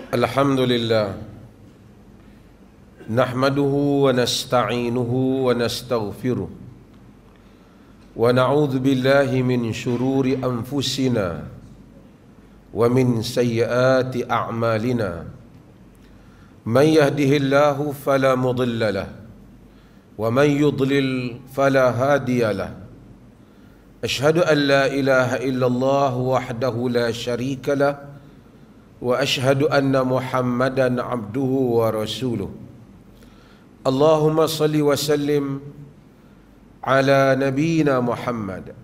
Alhamdulillah, nahmaduhu wa nasta'inuhu wa nastaghfiruh wa na'udzu billahi min shururi anfusina wa min sayyiati a'malina. Man yahdihillahu fala mudilla lahu wa man yudlil fala hadiya lahu. Ashhadu an la ilaha illallah wahdahu la syarika lahu wa ashhadu anna Muhammadan abduhu wa rasuluh. Allahumma salli wa sallim ala nabiyyina Muhammad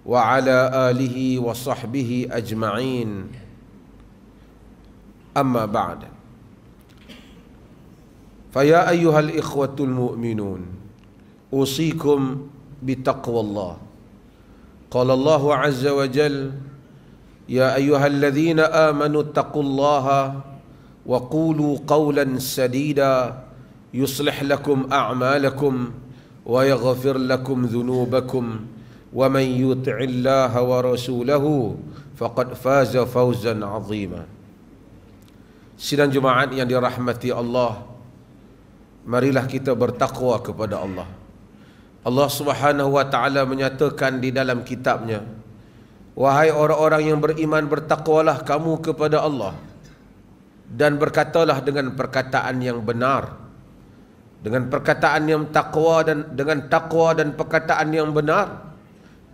wa ala alihi wa sahbihi ajma'in. Amma ba'd. Faya ayyuhal ikhwatul mu'minun, usikum bitaqwallah. Qala Allahu azza wa jalla: يا أيها الذين آمنوا اتقوا الله وقولوا قولا سديدا يصلح لكم أعمالكم ويغفر لكم ذنوبكم ومن يطع الله ورسوله فقد فاز فوزا عظيما. Sidang jemaat yang dirahmati Allah, marilah kita bertakwa kepada Allah. Allah Subhanahu wa taala menyatakan di dalam kitabnya, wahai orang-orang yang beriman, bertakwalah kamu kepada Allah dan berkatalah dengan perkataan yang benar, dengan perkataan yang takwa dan dengan takwa dan perkataan yang benar.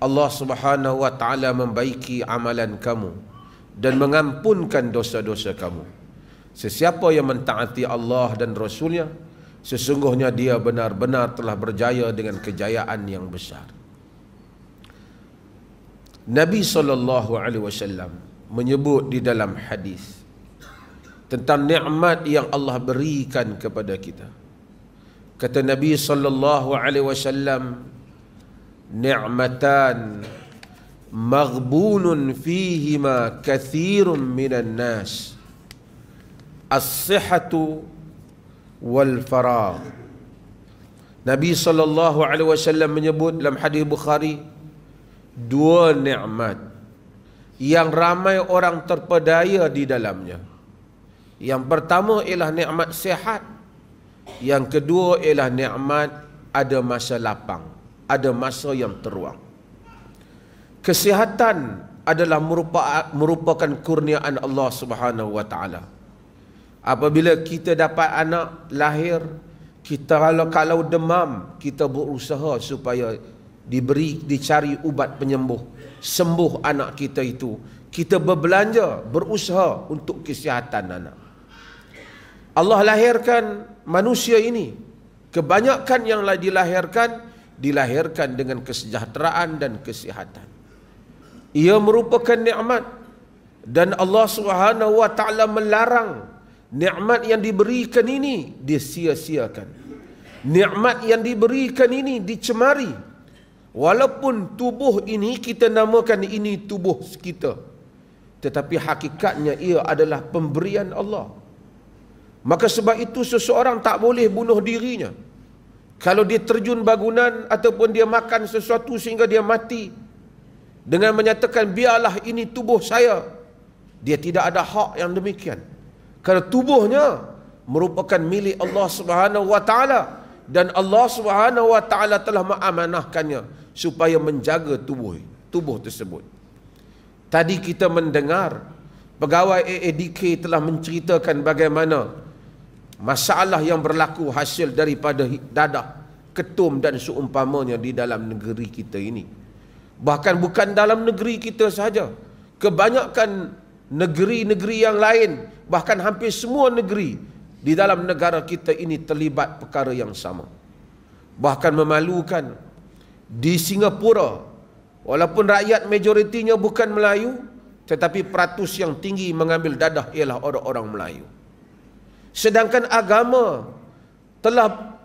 Allah Subhanahu wa taala membaiki amalan kamu dan mengampunkan dosa-dosa kamu. Sesiapa yang mentaati Allah dan Rasulnya, sesungguhnya dia benar-benar telah berjaya dengan kejayaan yang besar. Nabi SAW menyebut di dalam hadis tentang nikmat yang Allah berikan kepada kita. Kata Nabi SAW, ni'matan maghbunun fihima kathirun minan nas, as-sihhatu wal faragh. Nabi SAW menyebut dalam hadis Bukhari dua nikmat yang ramai orang terpedaya di dalamnya. Yang pertama ialah nikmat sihat. Yang kedua ialah nikmat ada masa lapang, ada masa yang terluang. Kesihatan adalah merupakan kurniaan Allah Subhanahu wa taala. Apabila kita dapat anak lahir, kita kalau demam, kita berusaha supaya dicari ubat penyembuh, sembuh anak kita itu. Kita berbelanja, berusaha untuk kesihatan anak. Allah lahirkan manusia ini, kebanyakan yang dilahirkan dengan kesejahteraan dan kesihatan. Ia merupakan nikmat, dan Allah Subhanahu wa taala melarang nikmat yang diberikan ini disia-siakan. Nikmat yang diberikan ini dicemari. Walaupun tubuh ini kita namakan ini tubuh kita, tetapi hakikatnya ia adalah pemberian Allah. Maka sebab itu seseorang tak boleh bunuh dirinya. Kalau dia terjun bangunan ataupun dia makan sesuatu sehingga dia mati, dengan menyatakan biarlah ini tubuh saya, dia tidak ada hak yang demikian. Kerana tubuhnya merupakan milik Allah Subhanahu wa taala, dan Allah Subhanahu wa taala telah mengamanahkannya supaya menjaga tubuh tersebut. Tadi kita mendengar pegawai AADK telah menceritakan bagaimana masalah yang berlaku hasil daripada dadah, ketum dan seumpamanya di dalam negeri kita ini. Bahkan bukan dalam negeri kita sahaja, kebanyakan negeri-negeri yang lain, bahkan hampir semua negeri di dalam negara kita ini terlibat perkara yang sama. Bahkan memalukan, di Singapura, walaupun rakyat majoritinya bukan Melayu, tetapi peratus yang tinggi mengambil dadah ialah orang-orang Melayu. Sedangkan agama telah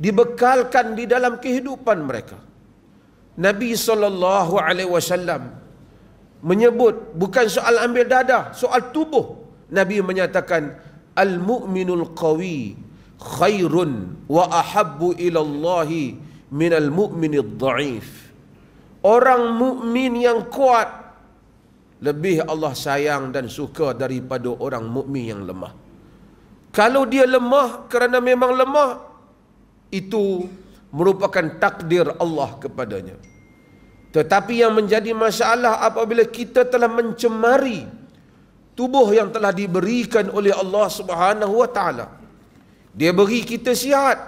dibekalkan di dalam kehidupan mereka. Nabi SAW menyebut bukan soal ambil dadah, soal tubuh. Nabi menyatakan, al-mu'minul qawi khairun wa ahabbu ilallahi minal mu'minid dha'if. Orang mukmin yang kuat lebih Allah sayang dan suka daripada orang mukmin yang lemah. Kalau dia lemah kerana memang lemah, itu merupakan takdir Allah kepadanya. Tetapi yang menjadi masalah apabila kita telah mencemari tubuh yang telah diberikan oleh Allah Subhanahu wa taala. Dia beri kita sihat,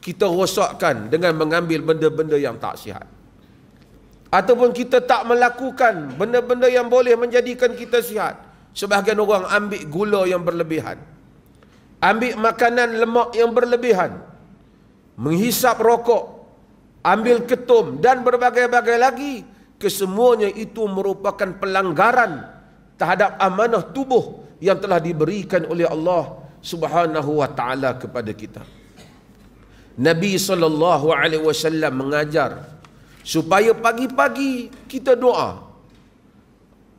kita rosakkan dengan mengambil benda-benda yang tak sihat. Ataupun kita tak melakukan benda-benda yang boleh menjadikan kita sihat. Sebahagian orang ambil gula yang berlebihan, ambil makanan lemak yang berlebihan, menghisap rokok, ambil ketum dan berbagai-bagai lagi. Kesemuanya itu merupakan pelanggaran terhadap amanah tubuh yang telah diberikan oleh Allah Subhanahu wa taala kepada kita. Nabi SAW mengajar supaya pagi-pagi kita doa,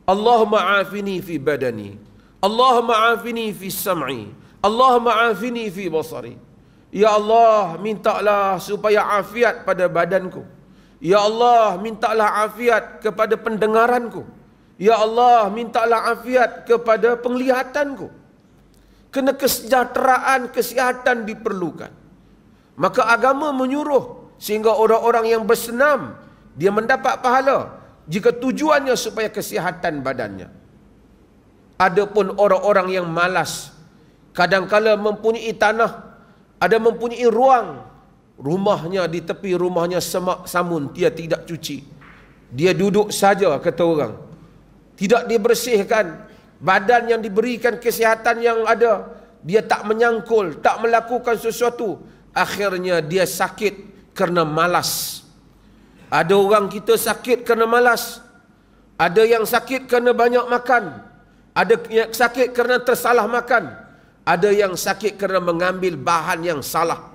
Allahumma afini fi badani, Allahumma afini fi sam'i, Allahumma afini fi basari. Ya Allah, mintalah supaya afiat pada badanku. Ya Allah, mintalah afiat kepada pendengaranku. Ya Allah, mintalah afiat kepada penglihatanku. Kerana kesejahteraan, kesihatan diperlukan. Maka agama menyuruh sehingga orang-orang yang bersenam, dia mendapat pahala jika tujuannya supaya kesihatan badannya. Adapun orang-orang yang malas, kadang-kala mempunyai tanah, ada mempunyai ruang, rumahnya di tepi rumahnya semak samun, dia tidak cuci. Dia duduk saja, kata orang. Tidak dibersihkan. Badan yang diberikan kesihatan yang ada, dia tak menyangkul, tak melakukan sesuatu. Akhirnya dia sakit kerana malas. Ada orang kita sakit kerana malas. Ada yang sakit kerana banyak makan. Ada yang sakit kerana tersalah makan. Ada yang sakit kerana mengambil bahan yang salah.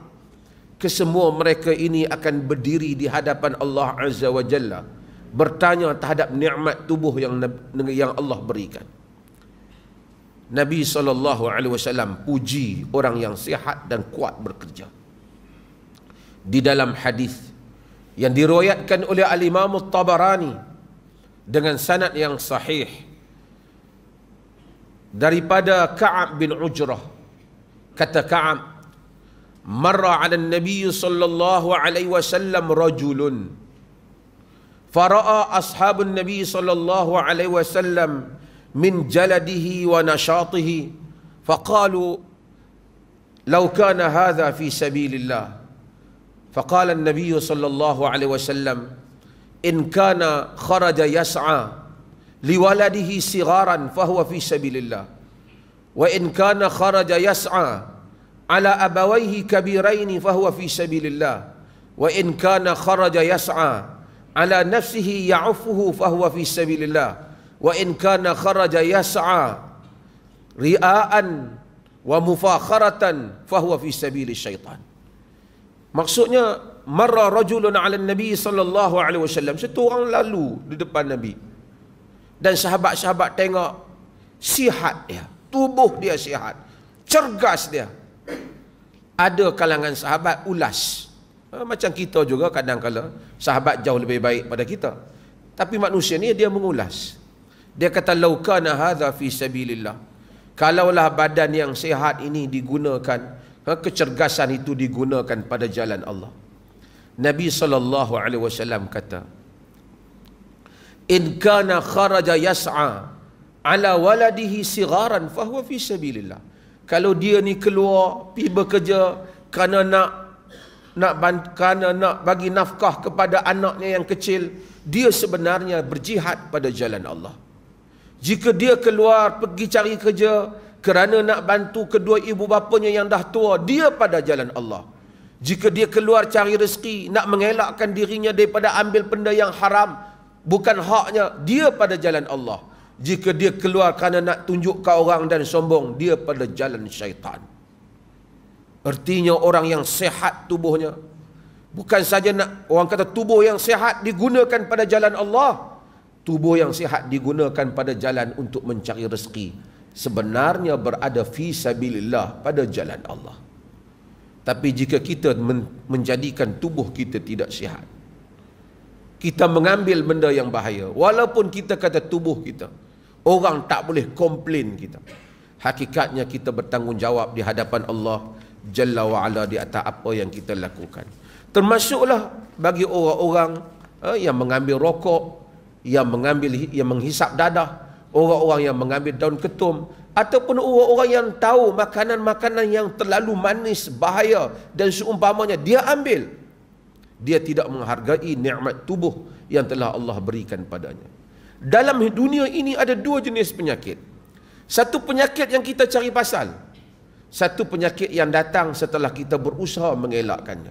Kesemua mereka ini akan berdiri di hadapan Allah Azza wa Jalla, bertanya terhadap nikmat tubuh yang Allah berikan. Nabi SAW puji orang yang sihat dan kuat bekerja. Di dalam hadis yang diriwayatkan oleh Al-Imam At-Tabarani dengan sanad yang sahih daripada Ka'ab bin Ujrah, kata Ka'ab, marra 'ala an-nabiy sallallahu alaihi wasallam rajulun fara'a ashabun nabiy sallallahu alaihi wasallam min jaladihi wa nashatihi faqalu law kana hadha fi sabilillah. فقال النبي صلى الله عليه وسلم إن كان خرج يسعى لولده صغارا فهو في سبيل الله وإن كان خرج يسعى على أبويه كبيرين فهو في سبيل الله وإن كان خرج يسعى على نفسه يعفه فهو في سبيل الله وإن كان خرج يسعى رئاء ومفاخرة فهو في سبيل الشيطان. Maksudnya, marra rajulun 'ala Nabi sallallahu alaihi wasallam, satu orang lalu di depan Nabi. Dan sahabat-sahabat tengok sihat dia, tubuh dia sihat, cergas dia. Ada kalangan sahabat ulas. Macam kita juga kadang-kala sahabat jauh lebih baik pada kita. Tapi manusia ni dia mengulas. Dia kata law kana hadza fi sabilillah. Kalaulah badan yang sihat ini digunakan, kecergasan itu digunakan pada jalan Allah. Nabi SAW kata, in kana kharaja yas'a ala waladihi sigharan fahuwa fi sabilillah. Kalau dia ni keluar pergi bekerja kerana nak bagi nafkah kepada anaknya yang kecil, dia sebenarnya berjihad pada jalan Allah. Jika dia keluar pergi cari kerja kerana nak bantu kedua ibu bapanya yang dah tua, dia pada jalan Allah. Jika dia keluar cari rezeki, nak mengelakkan dirinya daripada ambil benda yang haram, bukan haknya, dia pada jalan Allah. Jika dia keluar kerana nak tunjuk ke orang dan sombong, dia pada jalan syaitan. Artinya orang yang sehat tubuhnya, bukan saja nak orang kata tubuh yang sehat digunakan pada jalan Allah, tubuh yang sehat digunakan pada jalan untuk mencari rezeki, sebenarnya berada fi sabilillah, pada jalan Allah. Tapi jika kita menjadikan tubuh kita tidak sihat, kita mengambil benda yang bahaya, walaupun kita kata tubuh kita Orang tak boleh komplain kita. Hakikatnya kita bertanggungjawab di hadapan Allah Jalla wa'ala di atas apa yang kita lakukan. Termasuklah bagi orang-orang yang mengambil rokok, yang menghisap dadah, orang-orang yang mengambil daun ketum, ataupun orang-orang yang tahu makanan-makanan yang terlalu manis, bahaya dan seumpamanya, dia ambil. Dia tidak menghargai nikmat tubuh yang telah Allah berikan padanya. Dalam dunia ini ada dua jenis penyakit. Satu penyakit yang kita cari pasal, satu penyakit yang datang setelah kita berusaha mengelakkannya.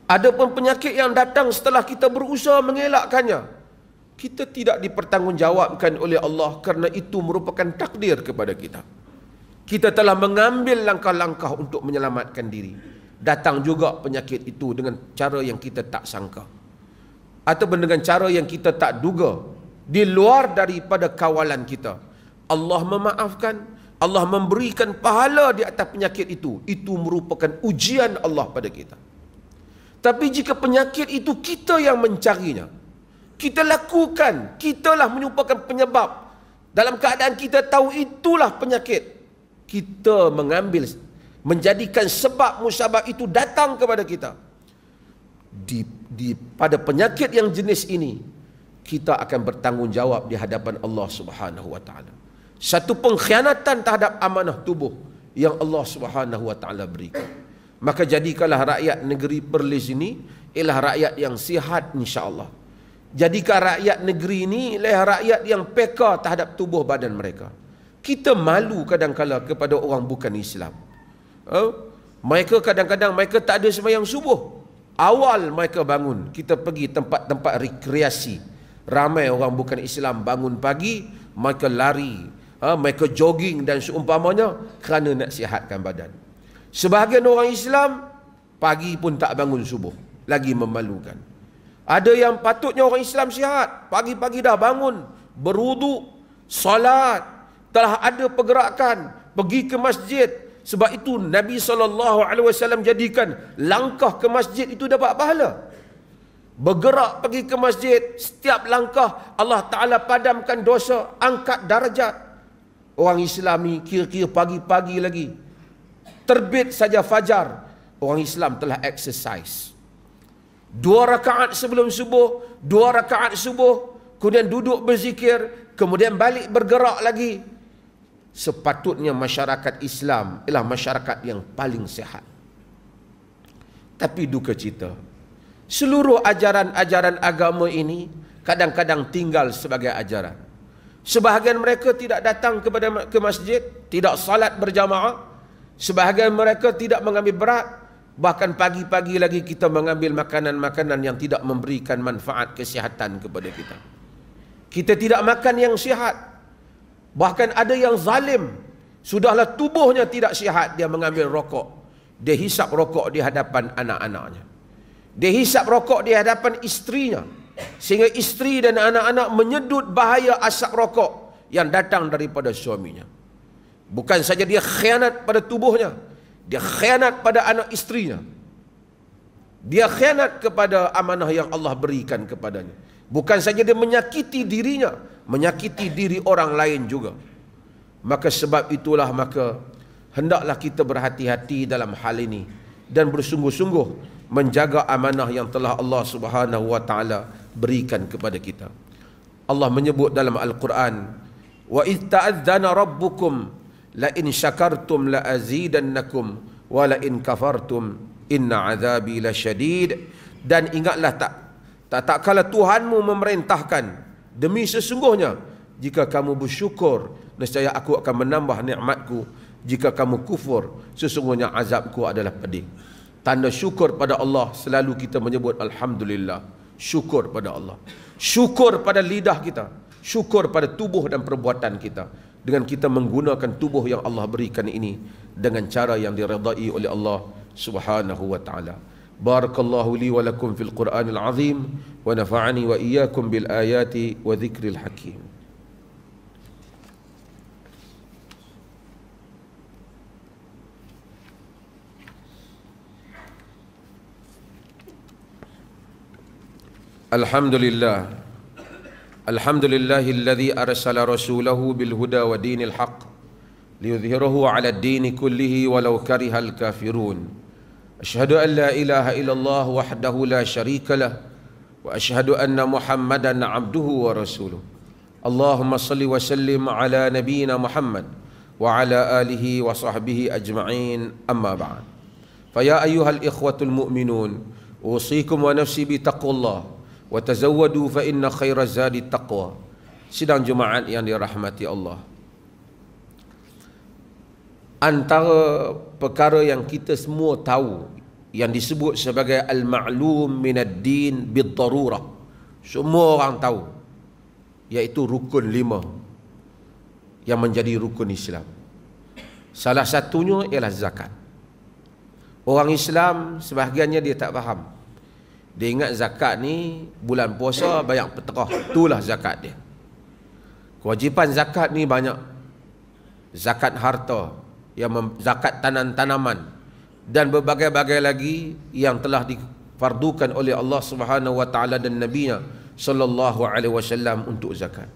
Adapun penyakit yang datang setelah kita berusaha mengelakkannya, kita tidak dipertanggungjawabkan oleh Allah kerana itu merupakan takdir kepada kita. Kita telah mengambil langkah-langkah untuk menyelamatkan diri. Datang juga penyakit itu dengan cara yang kita tak sangka, ataupun dengan cara yang kita tak duga, di luar daripada kawalan kita. Allah memaafkan, Allah memberikan pahala di atas penyakit itu. Itu merupakan ujian Allah pada kita. Tapi jika penyakit itu kita yang mencarinya, kita lakukan, kitalah merupakan penyebab, dalam keadaan kita tahu itulah penyakit, kita mengambil, menjadikan sebab musabab itu datang kepada kita. Pada penyakit yang jenis ini, kita akan bertanggungjawab di hadapan Allah Subhanahu wa taala. Satu pengkhianatan terhadap amanah tubuh yang Allah Subhanahu wa taala berikan. Maka jadikanlah rakyat negeri Perlis ini ialah rakyat yang sihat, insya-Allah. Jadikan rakyat negeri ini ialah rakyat yang peka terhadap tubuh badan mereka. Kita malu kadang-kala kepada orang bukan Islam. Mereka kadang-kadang mereka tak ada sembahyang subuh. Awal mereka bangun, kita pergi tempat-tempat rekreasi. Ramai orang bukan Islam bangun pagi, mereka lari, mereka jogging dan seumpamanya kerana nak sihatkan badan. Sebahagian orang Islam pagi pun tak bangun subuh, lagi memalukan. Ada yang patutnya orang Islam sihat, pagi-pagi dah bangun, berwuduk, solat, telah ada pergerakan, pergi ke masjid. Sebab itu Nabi SAW jadikan langkah ke masjid itu dapat pahala. Bergerak pergi ke masjid, setiap langkah Allah Ta'ala padamkan dosa, angkat darjat. Orang Islam ni kira-kira pagi-pagi lagi, terbit saja fajar, orang Islam telah exercise. 2 rakaat sebelum subuh, 2 rakaat subuh, kemudian duduk berzikir, kemudian balik bergerak lagi. Sepatutnya masyarakat Islam ialah masyarakat yang paling sihat. Tapi duka cita, seluruh ajaran-ajaran agama ini kadang-kadang tinggal sebagai ajaran. Sebahagian mereka tidak datang ke masjid, tidak salat berjamaah. Sebahagian mereka tidak mengambil berat. Bahkan pagi-pagi lagi kita mengambil makanan-makanan yang tidak memberikan manfaat kesihatan kepada kita. Kita tidak makan yang sihat. Bahkan ada yang zalim, sudahlah tubuhnya tidak sihat, dia mengambil rokok. Dia hisap rokok di hadapan anak-anaknya. Dia hisap rokok di hadapan istrinya, sehingga istri dan anak-anak menyedut bahaya asap rokok yang datang daripada suaminya. Bukan saja dia khianat pada tubuhnya, dia khianat pada anak istrinya. Dia khianat kepada amanah yang Allah berikan kepadanya. Bukan saja dia menyakiti dirinya, menyakiti diri orang lain juga. Maka sebab itulah maka hendaklah kita berhati-hati dalam hal ini dan bersungguh-sungguh menjaga amanah yang telah Allah Subhanahu wa taala berikan kepada kita. Allah menyebut dalam Al-Quran, "Wa idz ta'adzana rabbukum la in syakartum la azidannakum wa la in kafartum inna 'adzabi lasyadid." Dan ingatlah tak kala Tuhanmu memerintahkan, demi sesungguhnya jika kamu bersyukur nescaya aku akan menambah nikmatku, jika kamu kufur sesungguhnya azabku adalah pedih. Tanda syukur pada Allah selalu kita menyebut alhamdulillah, syukur pada Allah, syukur pada lidah kita, syukur pada tubuh dan perbuatan kita, dengan kita menggunakan tubuh yang Allah berikan ini dengan cara yang diridai oleh Allah Subhanahu wa taala. Barakallahu li wa lakum fil Qur'anil azim wa nafa'ani wa iyyakum bil ayati wa dzikril hakim. Alhamdulillah, Alhamdulillahilladzi arsala rasulahu bil huda wa dinil haqq liyudhhirahu 'ala ad-din kullihi walau karihal kafirun. Asyhadu an la ilaha illallah wahdahu la syarika lah wa asyhadu anna Muhammadan 'abduhu wa rasuluh. Allahumma salli wa sallim ala nabiyyina Muhammad wa ala alihi wa sahbihi ajma'in, amma ba'd. Fa ya ayyuhal ikhwatul mu'minun, usikum wa nafsi bi taqwallah wa tazawwadu fa inna khairaz zadi taqwa. Sidang Jumaat yang dirahmati Allah, antara perkara yang kita semua tahu yang disebut sebagai al-ma'lum minad din bid-darurah, semua orang tahu, iaitu rukun 5 yang menjadi rukun Islam. Salah satunya ialah zakat. Orang Islam sebahagiannya dia tak faham. Dia ingat zakat ni bulan puasa bayar peterah, itulah zakat dia. Kewajipan zakat ni banyak. Zakat harta, zakat tanaman dan berbagai-bagai lagi yang telah difardukan oleh Allah Subhanahu wa taala dan Nabi-Nya sallallahu alaihi wasallam untuk zakat.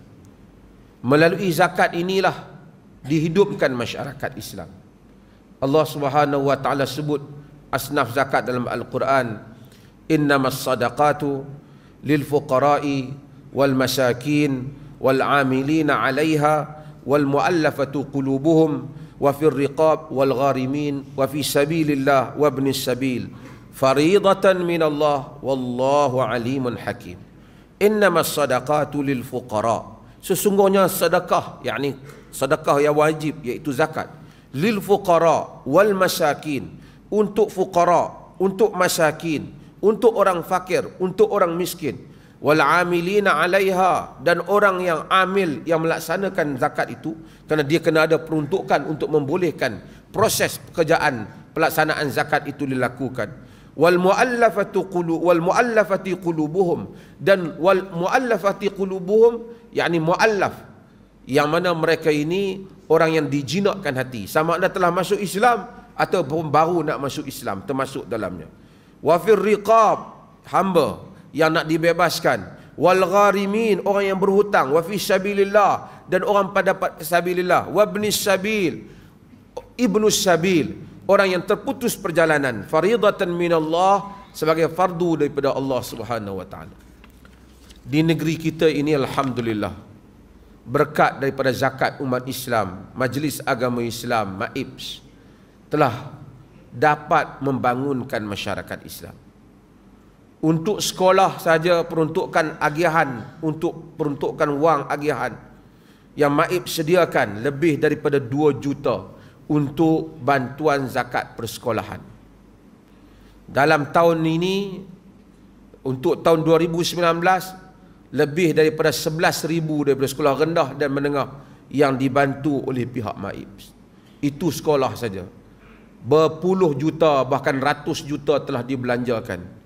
Melalui zakat inilah dihidupkan masyarakat Islam. Allah Subhanahu wa taala sebut asnaf zakat dalam Al-Quran, innamas sadaqatu lil fuqara'i wal masakin wal 'amilina 'alaiha wal mu'allafatu qulubuhum wa fir riqab wal gharimin wa fi sabilillah wa ibnis sabil fariidatan minallah wallahu alimun hakim. Innamas sadaqatu lil fuqara, sesungguhnya sedekah, yakni sedekah yang wajib iaitu zakat, lil fuqara wal masakin, untuk fuqara, untuk masakin, untuk orang fakir, untuk orang miskin, wal amilina 'alaiha, dan orang yang amil, yang melaksanakan zakat itu, kerana dia kena ada peruntukan untuk membolehkan proses pekerjaan pelaksanaan zakat itu dilakukan. Wal muallafati qulubuhum, dan wal muallafati qulubuhum, yakni muallaf, yang mana mereka ini orang yang dijinakkan hati, sama ada telah masuk Islam ataupun baru nak masuk Islam, termasuk dalamnya. Wa fir riqab, hamba yang nak dibebaskan, wal gharimin, orang yang berhutang, wa fi sabilillah, dan orang pada sabilillah, wa ibnis sabil, ibnus sabil, orang yang terputus perjalanan, faridatan minallah, sebagai fardu daripada Allah Subhanahu wa taala. Di negeri kita ini alhamdulillah, berkat daripada zakat umat Islam, Majlis Agama Islam MAIPS telah dapat membangunkan masyarakat Islam. Untuk sekolah saja peruntukan agihan, untuk peruntukan wang agihan yang MAIPS sediakan lebih daripada 2 juta untuk bantuan zakat persekolahan. Dalam tahun ini, untuk tahun 2019, lebih daripada 11,000 daripada sekolah rendah dan menengah yang dibantu oleh pihak MAIPS. Itu sekolah saja. Berpuluh juta, bahkan ratus juta telah dibelanjakan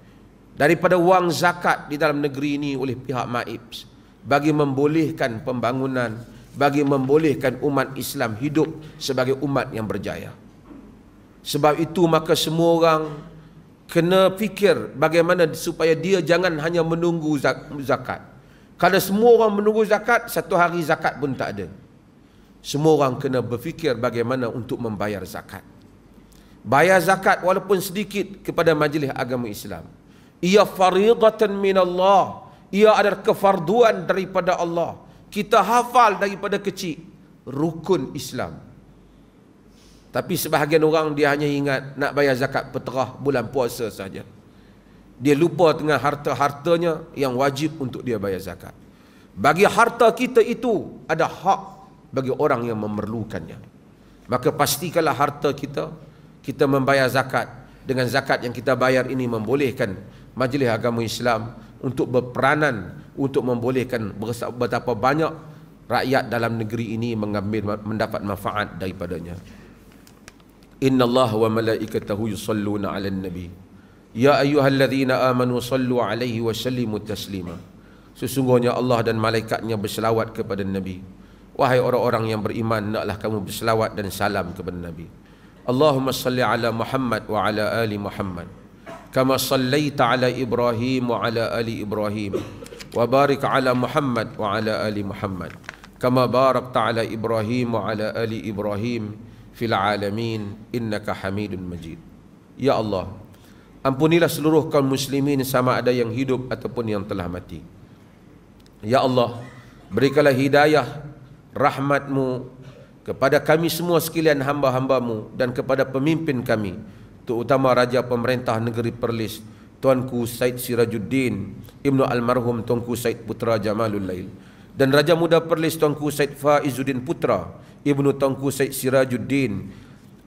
daripada wang zakat di dalam negeri ini oleh pihak MAIPS bagi membolehkan pembangunan, bagi membolehkan umat Islam hidup sebagai umat yang berjaya. Sebab itu maka semua orang kena fikir bagaimana supaya dia jangan hanya menunggu zakat. Kalau semua orang menunggu zakat, satu hari zakat pun tak ada. Semua orang kena berfikir bagaimana untuk membayar zakat. Bayar zakat walaupun sedikit kepada Majlis Agama Islam, ia faridatan minallah, ia adalah kefarduan daripada Allah. Kita hafal daripada kecil rukun Islam. Tapi sebahagian orang dia hanya ingat nak bayar zakat peterah bulan puasa saja. Dia lupa dengan harta-hartanya yang wajib untuk dia bayar zakat. Bagi harta kita itu ada hak bagi orang yang memerlukannya. Maka pastikanlah harta kita membayar zakat. Dengan zakat yang kita bayar ini membolehkan Majlis Agama Islam untuk berperanan untuk membolehkan betapa banyak rakyat dalam negeri ini mendapat manfaat daripadanya. Innallaha wa malaikatahu yusalluna 'alan nabi ya ayyuhalladzina amanu sallu 'alaihi wa sallimu taslima. Sesungguhnya Allah dan malaikatnya berselawat kepada Nabi. Wahai orang-orang yang beriman, hendaklah kamu berselawat dan salam kepada Nabi. Allahumma salli ala Muhammad wa ala ali Muhammad kama sallaita ala Ibrahim wa ala ali Ibrahim wa barik ala Muhammad wa ala ali Muhammad kama barakta ala Ibrahim wa ala ali Ibrahim fil alamin innaka Hamidun Majid. Ya Allah, ampunilah seluruh kaum muslimin sama ada yang hidup ataupun yang telah mati. Ya Allah, berikanlah hidayah rahmat-Mu kepada kami semua sekalian hamba-hamba-Mu dan kepada pemimpin kami, terutama Raja Pemerintah Negeri Perlis Tuanku Said Sirajuddin Ibnu Almarhum Tuanku Said Putra Jamalul Lail, dan Raja Muda Perlis Tuanku Said Faizuddin Putra Ibnu Tuanku Said Sirajuddin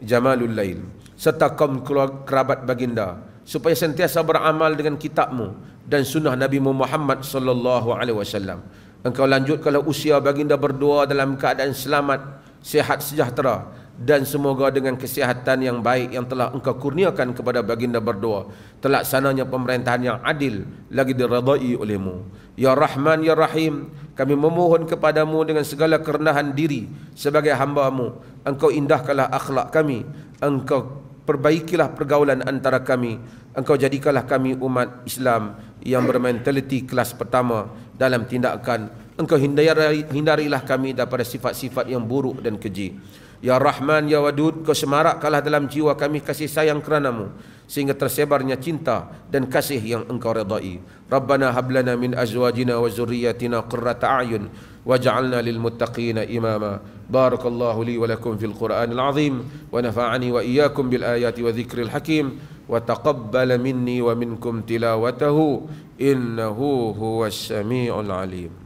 Jamalul Lail, serta kaum kerabat baginda, supaya sentiasa beramal dengan kitab-Mu dan sunnah Nabi Muhammad sallallahu alaihi wasallam. Engkau lanjutkanlah usia baginda berdua dalam keadaan selamat, sihat sejahtera, dan semoga dengan kesihatan yang baik yang telah Engkau kurniakan kepada baginda berdua, terlaksananya pemerintahan yang adil lagi diridai oleh-Mu. Ya Rahman ya Rahim, kami memohon kepadamu dengan segala kerendahan diri sebagai hamba-Mu, Engkau indahkanlah akhlak kami, Engkau perbaikilah pergaulan antara kami, Engkau jadikanlah kami umat Islam yang bermentaliti kelas pertama dalam tindakan, Engkau hindarilah kami daripada sifat-sifat yang buruk dan keji. Ya Rahman ya Wadud, Kau semarakkanlah dalam jiwa kami kasih sayang kerana-Mu, sehingga tersebarnya cinta dan kasih yang Engkau redai. Rabbana hablana min azwajina wa zurriyatina qurrata a'yun waj'alna lil muttaqina imama. Barakallahu li wa lakum fil Qur'anil azim wa nafa'ani wa iyyakum bil ayati wa dzikril hakim wa taqabbala minni wa minkum tilawatahu innahu huwas samiul alim.